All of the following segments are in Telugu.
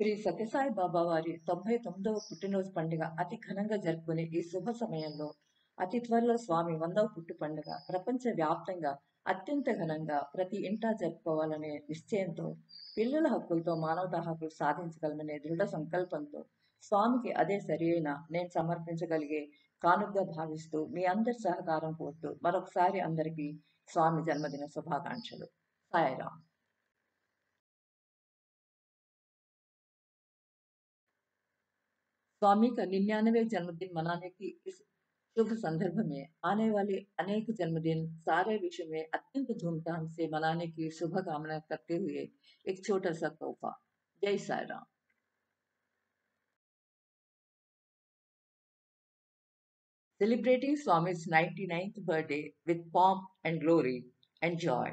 శ్రీ సత్యసాయి బాబా వారి 99వ పుట్టినరోజు పండుగ అతి ఘనంగా జరుపుకునే ఈ శుభ సమయంలో అతి త్వరలో స్వామి 100వ పుట్టు పండుగ ప్రపంచ వ్యాప్తంగా అత్యంత ఘనంగా ప్రతి ఇంటా జరుపుకోవాలనే నిశ్చయంతో పిల్లల హక్కులతో మానవతా హక్కులు సాధించగలమనే దృఢ సంకల్పంతో స్వామికి అదే సరియైన నేను సమర్పించగలిగే కానుకగా భావిస్తూ మీ అందరి సహకారం కోరుతూ మరొకసారి అందరికీ స్వామి జన్మదిన శుభాకాంక్షలు. సాయిరాం. स्वामी का 99वें जन्मदिन मनाने की इस शुभ संदर्भ में आने वाले अनेक जन्मदिन सारे विश्व में अत्यंत धूमधाम से मनाने की शुभकामना करते हुए एक छोटा सा तोहफा। जय Sai Ram. Celebrating Swami's 99th birthday with pomp and glory and joy.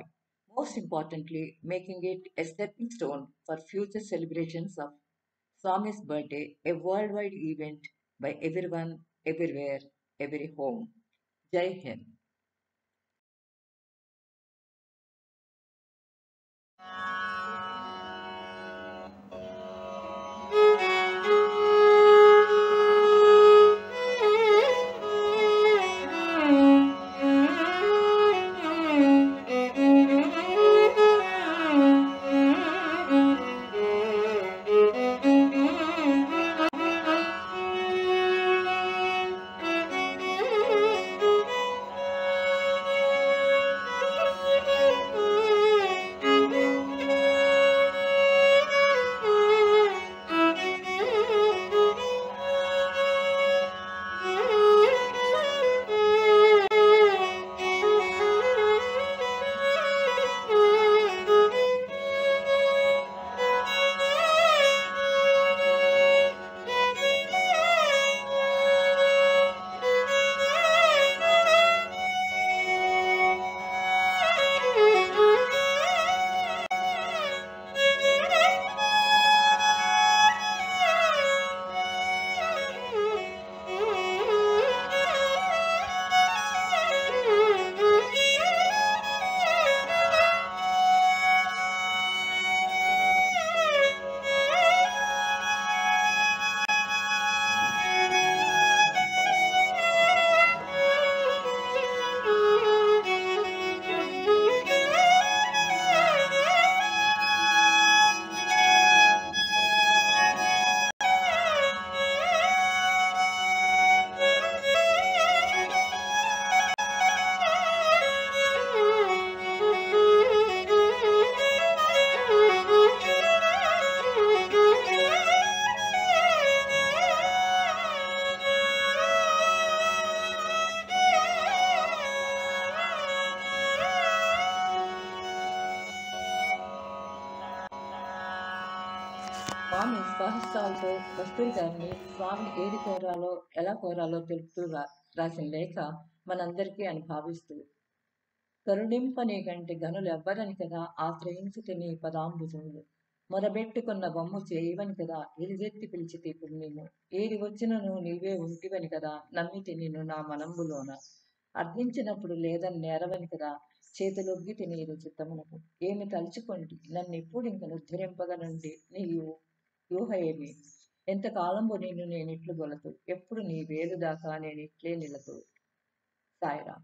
Most importantly, making it a stepping stone for future celebrations of Swami's birthday, a worldwide event by everyone, everywhere, every home. Jai Hind. స్వామి స్వహస్తాలతో కస్తూరి గారిని స్వామిని ఏది కోరాలో ఎలా కోరాలో తెలుపుతూ రాసిన లేఖ మనందరికీ అని భావిస్తూ కరుణింపని కంటి గనులు ఎవ్వరని కదా ఆశ్రయించుతే నీ పదాంబుజములు మొరబెట్టుకున్న బొమ్ము చేయవని కదా ఎలుగెత్తి పిలిచితే ఇప్పుడు నిన్ను ఏది వచ్చినను నీవే ఉంటివని కదా నమ్మితే నిన్ను నా మనంబులోన అర్థించినప్పుడు లేదని నేరవని కదా చేతులొగ్గితే నీరు చిత్తమునకు ఏమి తలుచుకోండి నన్ను ఎప్పుడు ఇంక ఉద్ధరింపగలండి నీవు యూహ ఏమి ఎంతకాలంబు నిన్ను నేనిట్లు గొలతు ఎప్పుడు నీ వేలు దాకా నేను ఇట్లే నిలతు. సాయిరాం.